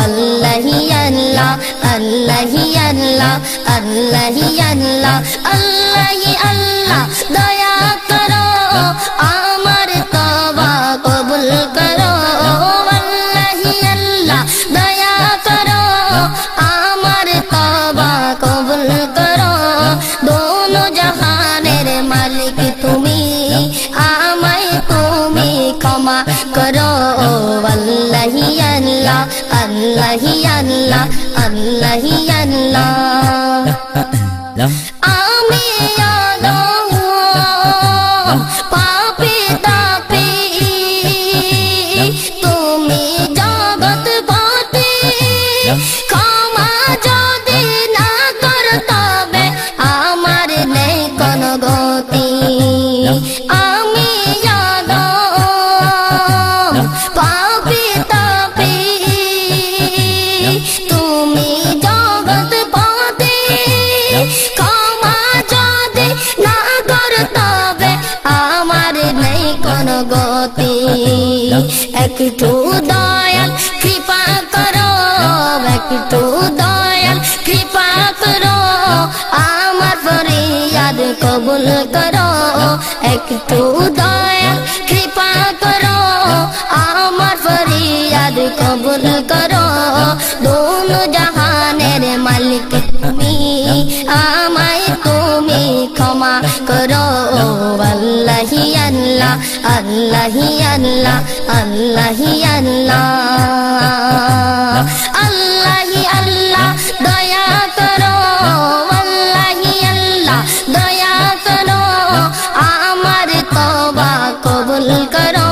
আল্লাহি আল্লাহ আল্লাহি আল্লাহ আল্লাহি আল্লাহ আল্লাহি আল্লাহ দয়া করো আমার তওবা কবুল করো আল্লাহি আল্লাহ দয়া করো আমার তওবা কবুল করো দোনো জাহানের মালিক তুমি আমায় তুমি ক্ষমা করো আল্লাহি আল্লাহ আল্লাহি আল্লাহ আল্লাহি আল্লাহ আমি পাপী তাপী তুমি জগৎপতি ক্ষমা যদি না করো তবে আমার নেই কোনো গতি আমি পাপী তাপী তুমি জগৎপতি ক্ষমা যদি না করো তবে আমার নেই কোনো গতি একটু দয়াল কৃপা করো একটু দয়াল কৃপা করো আমার ফরিয়াদ কবুল করো একটু দয়াল কৃপা করো আমার ফরিয়াদ কবুল করো দোনো জাহানের মালিক তুমি আমায় তুমি ক্ষমা করো আল্লাহি আল্লাহ আল্লাহি আল্লাহ আল্লাহি আল্লাহ আল্লাহি আল্লাহ দয়া করো আল্লাহি আল্লাহ দয়া করো আমার তওবা কবুল করো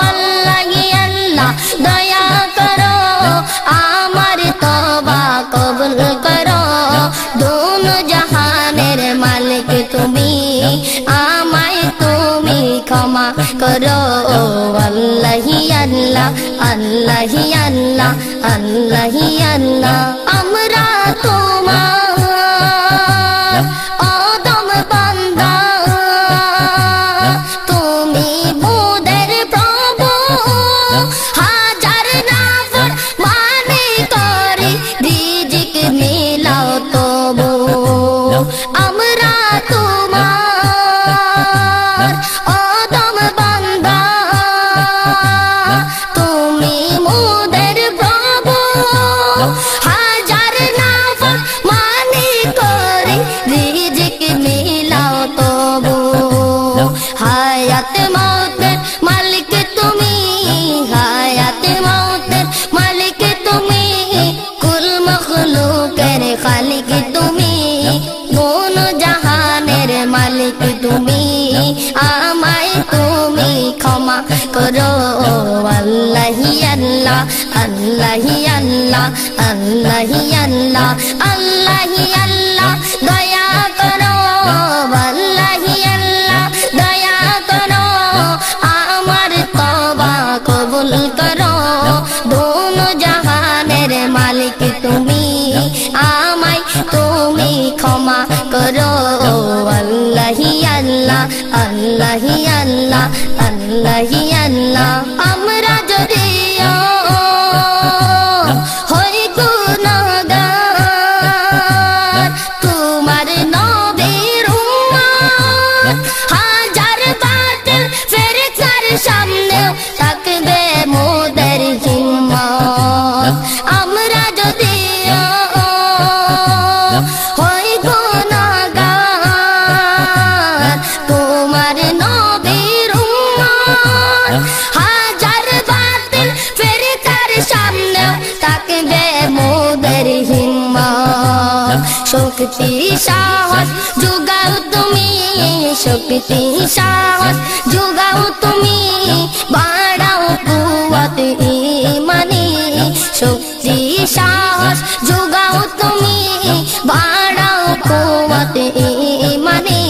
আল্লাহি আল্লাহ দয়া করো আমার তওবা কবুল করো দোনো জাহানের মালিক তুমি আমায় তুমি ক্ষমা করো আল্লাহি আল্লাহ আল্লাহি আল্লাহ আল্লাহি আল্লাহ আমরা তোমার আদম বান্দা তুমি মোদের প্রভু হাজার নাফর মানে করে রিজিক মিলাও তবু আমরা তোমার আদম বান্দা তুমি মোদের প্রভু হাজার নাফর মানে করে রিজিক মিলাও তবু হায়াত মৌতের মালিক তুমি হায়াত মৌতের মালিক তুমি কুল মখলুকের খালিক তুমি দোনো জাহানের মালিক তুমি আমায় তুমি ক্ষমা করো আল্লাহি আল্লাহ আল্লাহি আল্লাহ আল্লাহি আল্লাহ আল্লাহি আল্লাহ দয়া করো আল্লাহি আল্লাহ দয়া করো আমার তওবা কবুল করো দোনো জাহানের মালিক তুমি আমায় তুমি ক্ষমা করো আল্লাহি আল্লাহ আল্লাহি আল্লাহ আল্লাহি আল্লাহ আমরা যদি হই গুনাহগার তোমার নবীর উম্মত হাজার বাতিল ফেরেশতার সামনে থাকবে মোদের হিম্মত আমরা যদি হই গুনাহগার তোমার নবীর উম্মত হাজার বাতিল ফেরেশতার সামনে থাকবে মোদের হিম্মত শক্তি সাহস যোগাও তুমি শক্তি সাহস যোগাও তুমি বাড়াও কুওয়াত ঈমানি শক্তি সাহস যোগাও তুমি বাড়াও কুওয়াত ঈমানি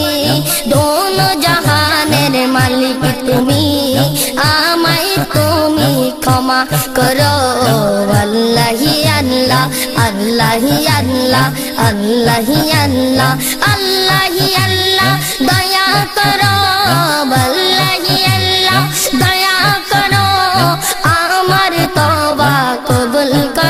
দোনো জাহানের মালিক তুমি আমায় তুমি ক্ষমা করো আল্লাহি আল্লাহ আল্লাহি আল্লাহ আল্লাহি আল্লাহ আল্লাহি আল্লাহ দয়া করো আল্লাহি আল্লাহ দয়া করো আমার তওবা কবুল করো।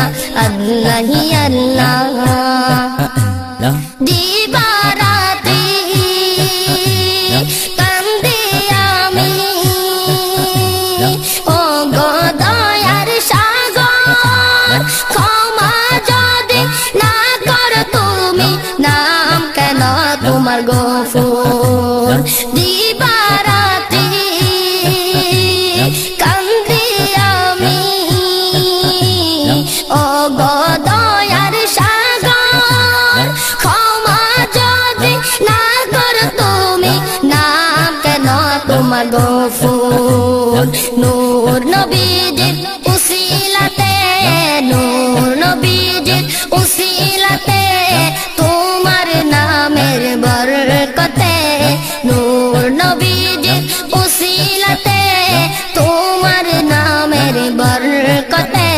আল্লাহ আল্লাহি আল্লাহ দিবারাতি কান্দি আমি ও গো দয়ার সাগর ক্ষমা যদি না কর তুমি নাম কেন তোমার গফুর দিবারাতি কান্দি আমি ও গো দয়ার সাগর ক্ষমা যদি না কর তুমি নাম কেন তোমার গফুর নূর নবীজির উসিলাতে নূর নবীজির উসিলাতে তোমার নামের বরকতে নূর নবীজির উসিলাতে তোমার নামের বরকতে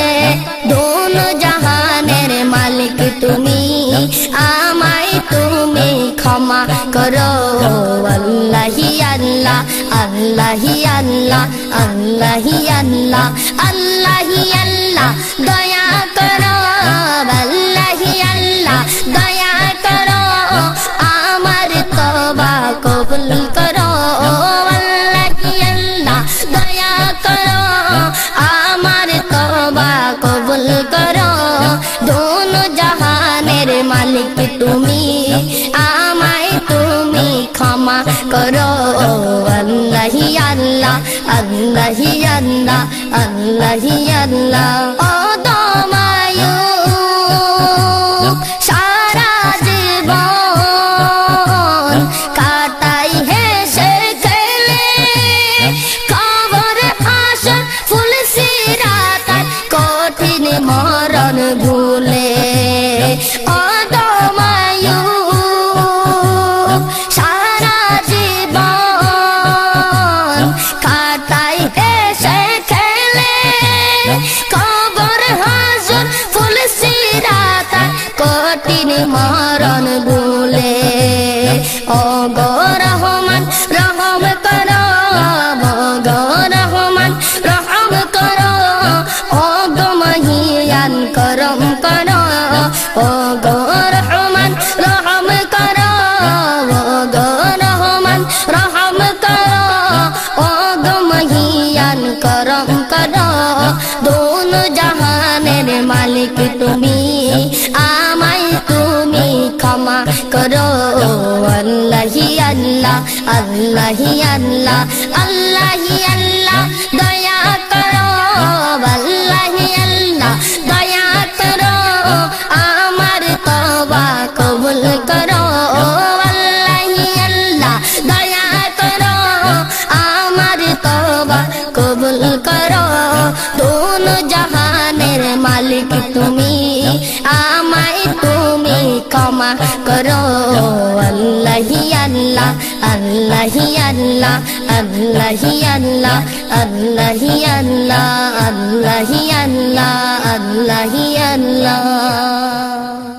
দোনো জাহানের মালিক তুমি আমায় তুমি ক্ষমা করো আল্লাহি আল্লাহ আল্লাহি আল্লাহ আল্লাহি আল্লাহ আল্লাহি আল্লাহ দয়া করো আল্লাহি আল্লাহ দয়া করো আমার তওবা কবুল করো আল্লাহি আল্লাহ দয়া করো আমার তওবা কবুল করো দোনো জাহানের মালিক তুমি আমায় তুমি ক্ষমা করো আল্লাহি আল্লাহ আল্লাহি আল্লাহ আল্লাহি আল্লাহ ও দমায়ু সারা জীবন কাটাই হেসে খেলে কবর হাসর ফুল সিরাত কঠিন মরণ ভুলে ও দমায়ু সারা জীবন কাটাই হেসে খেলে কবর হাসর ফুল সিরাত কঠিন মরণ ভুলে ও গো রহমান রহম করো গো রহমান রহম করো ও গো মহিয়ান করম করো ও গো রহমান রহম করো গো রহমান রহম করো ও গো মহিয়ান করম করো দোনো জাহানের মালিক তুমি আমায় তুমি ক্ষমা করো আল্লাহি আল্লাহ আল্লাহি আল্লাহ আল্লাহি আল্লাহ দয়া করো আল্লাহি আল্লাহ দয়া করো আমার তওবা কবুল করো আল্লাহি আল্লাহ দয়া করো আমার তওবা কবুল করো দোনো জাহানের মালিক তুমি আমায় তুমি ক্ষমা করো আল্লাহি আল্লাহ আল্লাহি আল্লাহ আল্লাহি আল্লাহ আল্লাহি আল্লাহ আল্লাহি আল্লাহ আল্লাহি আল্লাহ